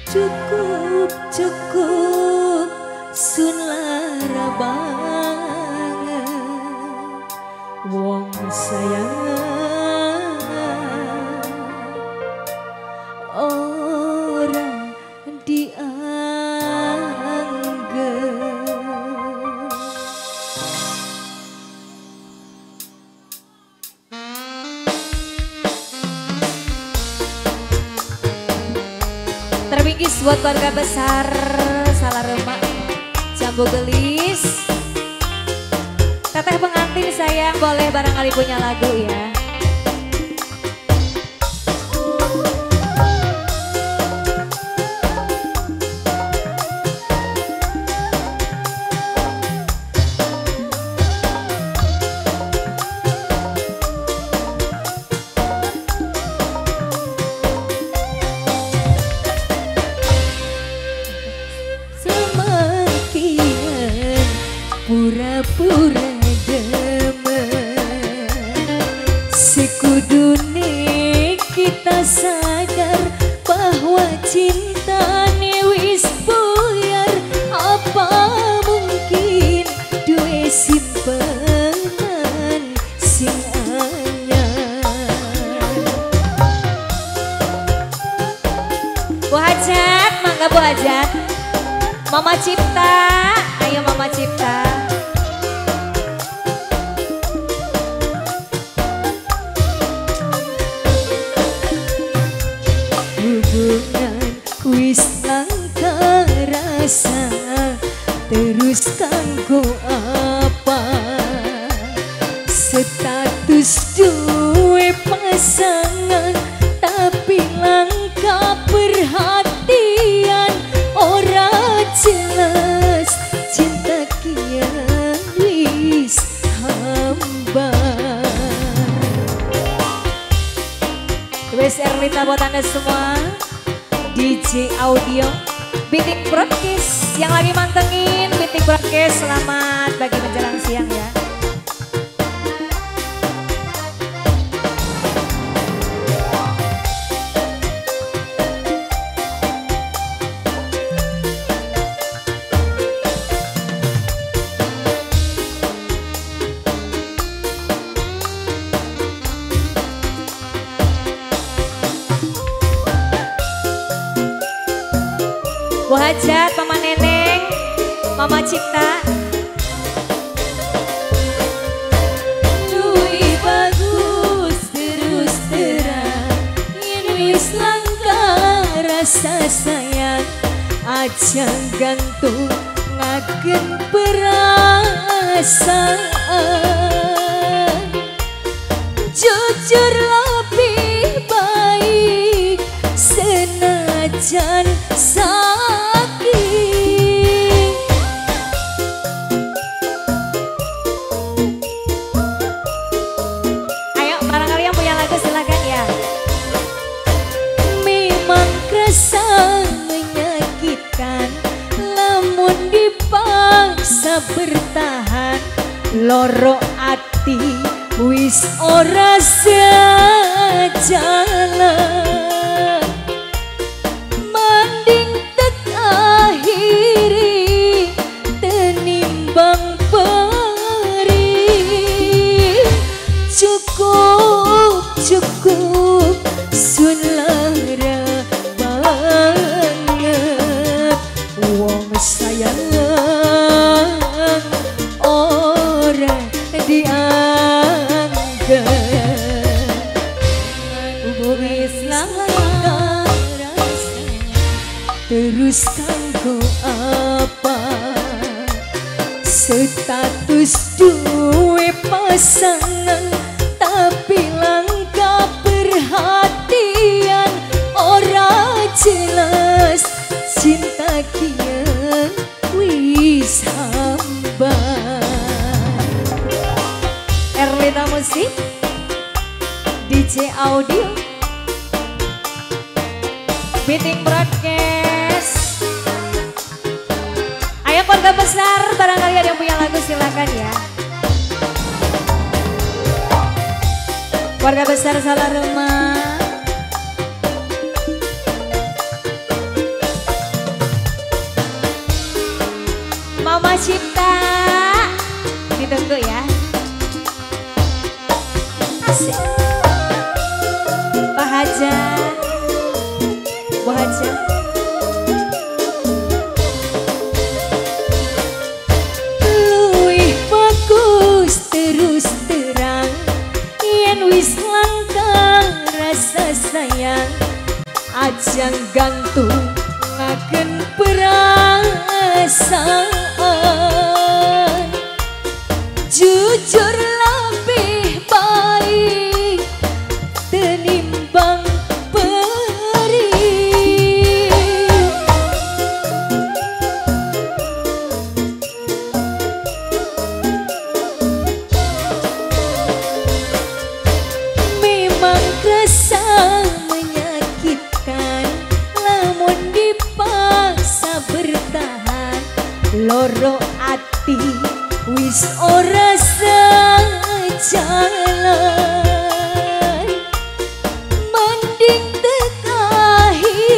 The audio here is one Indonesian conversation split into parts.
Cukup, cukup, sun lara banget wong sayang orang dianggap. Terbingkis buat keluarga besar Salarema Jambu Gelis. Teteh pengantin sayang boleh barangkali punya lagu ya. Pura-pura demen sekudune kita sadar bahwa cinta wis buyar. Apa mungkin duwe simpenan sing anyar. Bu Hajat, mangga Bu Hajat. Mama Cipta, ayo Mama Cipta. Hubungan wis langka rasa, terus kanggo apa? Status duwe pasangan tapi langka perhatian. Ora jelas cinta kian wis hambar. Wes Erlita buat anda semua. DJ Audio Biting Broadcast yang lagi mantengin Biting Broadcast, selamat bagi menjelang siang ya. Bu Hajat, Mama Neneng, Mama Cipta. Duit bagus terus terang, yen wis langka rasa sayang, aja gantung ngagen perasaan. Jujur lebih baik senajan sakit. Ayo barangkali yang punya lagu silakan ya. Memang kerasa menyakitkan, lamun dipaksa bertahan, loro ati wis ora sejalan. Mending tek akhiri tenimbang peri. Cukup, cukup, sun lara banget wong sayang orang dianggap. Wis langka rasanya, terus kanggo apa? Status duwe pasangan tapi langka perhatian. Ora jelas cinta kian wis hambar. Erlita Musik, DJ Audio Biting Broadcast. Ayo keluarga besar, barangkali ada yang punya lagu silakan ya. Keluarga besar Salarema. Cipta. Ditunggu ya. Asik. Pak Haja, Bu Haja. Luwih bagus terus terang, yen wis langkang rasa sayang, ajang gantung ngagen perasaan. Jujur lebih baik tenimbang perih. Memang kerasa menyakitkan, lamun dipaksa bertahan, loro ati wis ora sejalan. Mending tekakhiri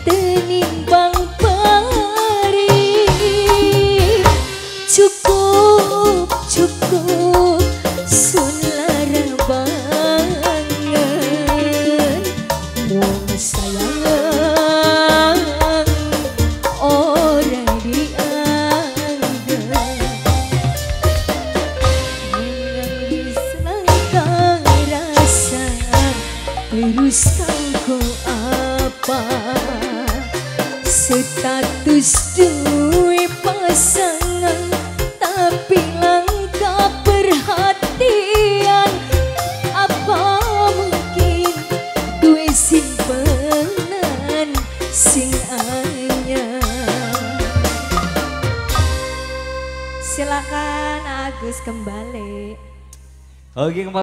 tenimbang perih. Cukup, cukup sun lara banget. Wong sayang ora dianggap. Menangis langkang rasa, terus kanggo apa? Status duwe pasangan, tapi langka perhatian. Apa mungkin duwe simpenan sing anyar? Silakan Agus kembali. Oke,